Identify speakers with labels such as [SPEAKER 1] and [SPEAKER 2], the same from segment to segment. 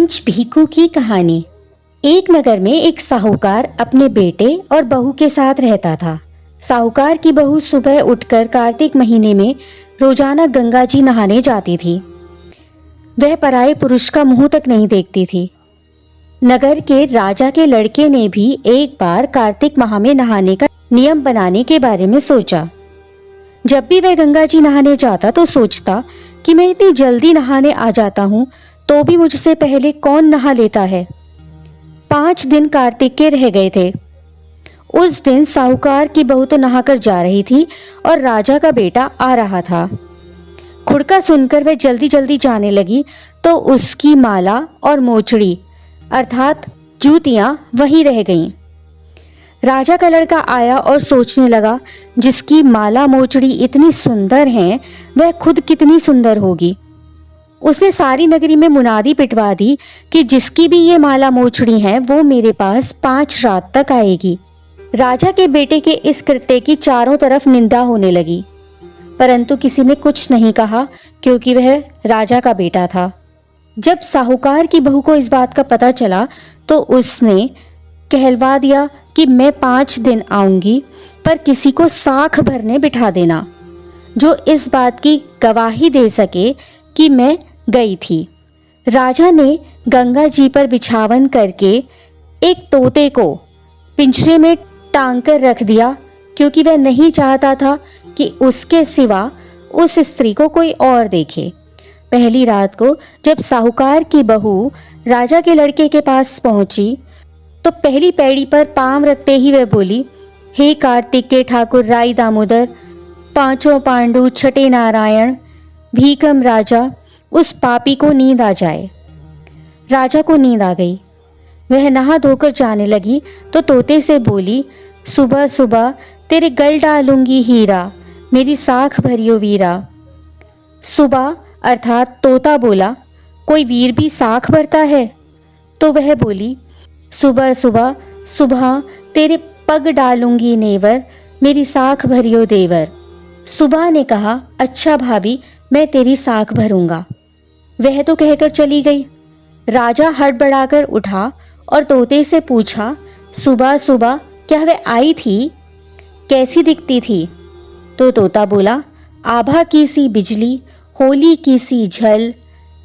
[SPEAKER 1] पांच भीखू की कहानी। एक नगर में एक साहूकार अपने बेटे और बहू के साथ रहता था। साहूकार की बहू सुबह उठकर कार्तिक महीने में रोजाना गंगा जी नहाने जाती थी। वह पराये पुरुष का मुंह तक नहीं देखती थी। नगर के राजा के लड़के ने भी एक बार कार्तिक माह में नहाने का नियम बनाने के बारे में सोचा। जब भी वह गंगा जी नहाने जाता तो सोचता कि मैं इतनी जल्दी नहाने आ जाता हूँ तो भी मुझसे पहले कौन नहा लेता है। 5 दिन कार्तिक के रह गए थे। उस दिन साहूकार की बहू तो नहाकर जा रही थी और राजा का बेटा आ रहा था। खुड़का सुनकर वह जल्दी जल्दी जाने लगी तो उसकी माला और मोचड़ी अर्थात जूतियां वहीं रह गईं। राजा का लड़का आया और सोचने लगा, जिसकी माला मोचड़ी इतनी सुंदर हैं, वह खुद कितनी सुंदर होगी। उसने सारी नगरी में मुनादी पिटवा दी कि जिसकी भी ये माला मोचड़ी है वो मेरे पास 5 रात तक आएगी। राजा के बेटे के इस कृत्य की चारों तरफ निंदा होने लगी, परंतु किसी ने कुछ नहीं कहा क्योंकि वह राजा का बेटा था। जब साहूकार की बहू को इस बात का पता चला तो उसने कहलवा दिया कि मैं 5 दिन आऊंगी, पर किसी को साख भरने बिठा देना जो इस बात की गवाही दे सके कि मैं गई थी। राजा ने गंगा जी पर बिछावन करके एक तोते को पिंजरे में टांग कर रख दिया, क्योंकि वह नहीं चाहता था कि उसके सिवा उस स्त्री को कोई और देखे। पहली रात को जब साहूकार की बहू राजा के लड़के के पास पहुंची तो पहली पैड़ी पर पांव रखते ही वह बोली, हे कार्तिक के ठाकुर राई दामोदर, 5 पांडु छठे नारायण, भीकम राजा, उस पापी को नींद आ जाए। राजा को नींद आ गई। वह नहा धोकर जाने लगी तो तोते से बोली, सुबह सुबह तेरे गल डालूंगी हीरा, मेरी साख भरियो वीरा। सुबह अर्थात तोता बोला, कोई वीर भी साख भरता है? तो वह बोली, सुबह सुबह सुबह तेरे पग डालूंगी नेवर, मेरी साख भरियो देवर। सुबह ने कहा, अच्छा भाभी, मैं तेरी साख भरूंगा। वह तो कहकर चली गई। राजा हड़बड़ाकर उठा और तोते से पूछा, सुबह सुबह क्या वह आई थी? कैसी दिखती थी? तो तोता बोला, आभा की सी बिजली, होली की सी झल,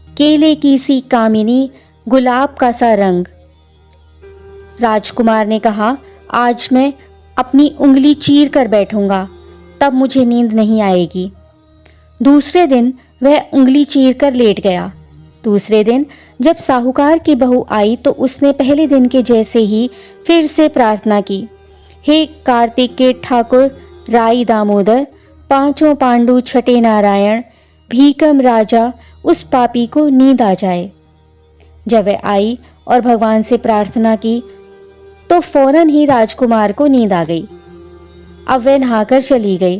[SPEAKER 1] केले की सी कामिनी, गुलाब का सा रंग। राजकुमार ने कहा, आज मैं अपनी उंगली चीर कर बैठूंगा, तब मुझे नींद नहीं आएगी। दूसरे दिन वह उंगली चीर कर लेट गया। दूसरे दिन जब साहूकार की बहू आई तो उसने पहले दिन के जैसे ही फिर से प्रार्थना की, हे कार्तिक के ठाकुर राई दामोदर, 5 पांडु छठे नारायण, भीकम राजा, उस पापी को नींद आ जाए। जब वह आई और भगवान से प्रार्थना की तो फौरन ही राजकुमार को नींद आ गई। अब वह नहाकर चली गई।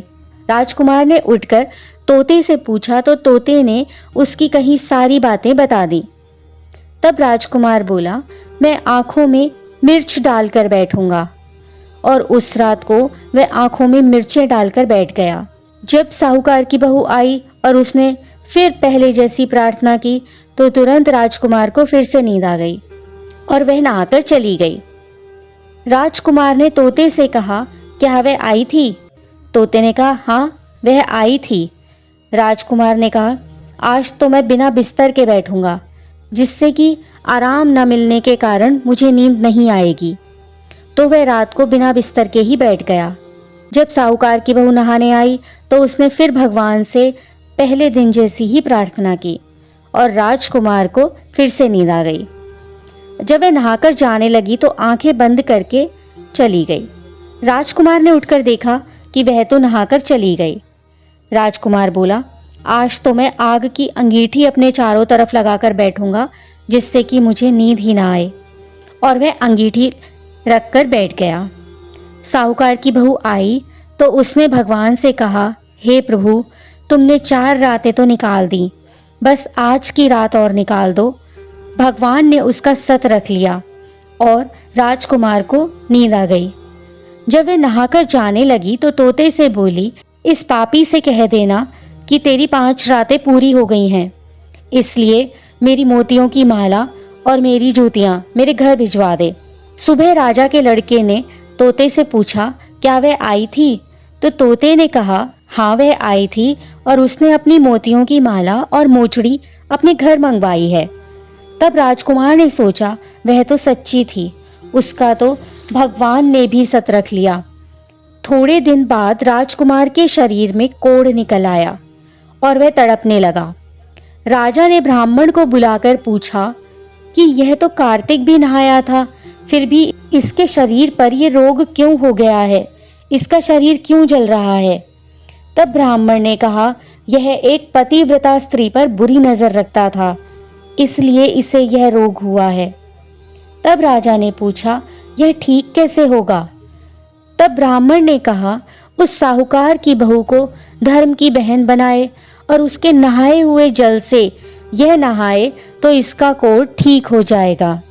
[SPEAKER 1] राजकुमार ने उठकर तोते से पूछा तो तोते ने उसकी कही सारी बातें बता दी। तब राजकुमार बोला, मैं आंखों में मिर्च डालकर बैठूंगा। और उस रात को वह आंखों में मिर्चें डालकर बैठ गया। जब साहूकार की बहू आई और उसने फिर पहले जैसी प्रार्थना की तो तुरंत राजकुमार को फिर से नींद आ गई और वह नहाकर चली गई। राजकुमार ने तोते से कहा, क्या वह आई थी? तोते ने कहा, हाँ वह आई थी। राजकुमार ने कहा, आज तो मैं बिना बिस्तर के बैठूंगा, जिससे कि आराम न मिलने के कारण मुझे नींद नहीं आएगी। तो वह रात को बिना बिस्तर के ही बैठ गया। जब साहूकार की बहू नहाने आई तो उसने फिर भगवान से पहले दिन जैसी ही प्रार्थना की और राजकुमार को फिर से नींद आ गई। जब वह नहाकर जाने लगी तो आंखें बंद करके चली गई। राजकुमार ने उठकर देखा कि वह तो नहाकर चली गई। राजकुमार बोला, आज तो मैं आग की अंगीठी अपने चारों तरफ लगाकर बैठूंगा, जिससे कि मुझे नींद ही ना आए। और वह अंगीठी रखकर बैठ गया। साहूकार की बहू आई तो उसने भगवान से कहा, हे प्रभु, तुमने 4 रातें तो निकाल दी, बस आज की रात और निकाल दो। भगवान ने उसका सत रख लिया और राजकुमार को नींद आ गई। जब वह नहाकर जाने लगी तो तोते से बोली, इस पापी से कह देना कि तेरी 5 रातें पूरी हो गई हैं, इसलिए मेरी मोतियों की माला और मेरी जूतियां मेरे घर भिजवा दे। सुबह राजा के लड़के ने तोते से पूछा, क्या वह आई थी? तो तोते ने कहा, हाँ वह आई थी और उसने अपनी मोतियों की माला और मोचड़ी अपने घर मंगवाई है। तब राजकुमार ने सोचा, वह तो सच्ची थी, उसका तो भगवान ने भी सत रख लिया। थोड़े दिन बाद राजकुमार के शरीर में कोढ़ निकल आया और वह तड़पने लगा। राजा ने ब्राह्मण को बुलाकर पूछा कि यह तो कार्तिक भी नहाया था, फिर भी इसके शरीर पर यह रोग क्यों हो गया है? इसका शरीर क्यों जल रहा है? तब ब्राह्मण ने कहा, यह एक पतिव्रता स्त्री पर बुरी नजर रखता था, इसलिए इसे यह रोग हुआ है। तब राजा ने पूछा, यह ठीक कैसे होगा? तब ब्राह्मण ने कहा, उस साहूकार की बहू को धर्म की बहन बनाए और उसके नहाए हुए जल से यह नहाए तो इसका कोढ़ ठीक हो जाएगा।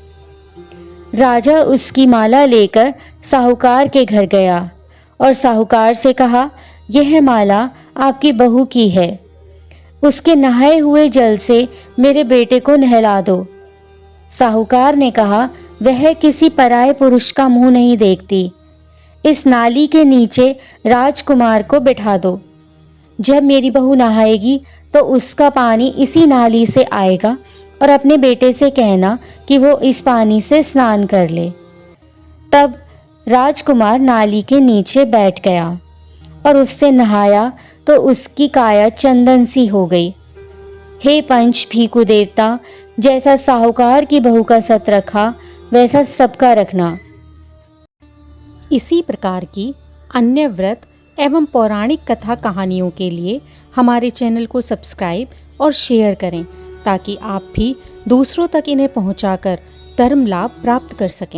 [SPEAKER 1] राजा उसकी माला लेकर साहूकार के घर गया और साहूकार से कहा, यह माला आपकी बहू की है, उसके नहाए हुए जल से मेरे बेटे को नहला दो। साहूकार ने कहा, वह किसी पराये पुरुष का मुंह नहीं देखती, इस नाली के नीचे राजकुमार को बिठा दो। जब मेरी बहू नहाएगी तो उसका पानी इसी नाली से आएगा और अपने बेटे से कहना कि वो इस पानी से स्नान कर ले। तब राजकुमार नाली के नीचे बैठ गया और उससे नहाया तो उसकी काया चंदन सी हो गई। हे पंच भीखु देवता, जैसा साहूकार की बहू का सत रखा वैसा सबका रखना। इसी प्रकार की अन्य व्रत एवं पौराणिक कथा कहानियों के लिए हमारे चैनल को सब्सक्राइब और शेयर करें ताकि आप भी दूसरों तक इन्हें पहुंचाकर धर्म लाभ प्राप्त कर सकें।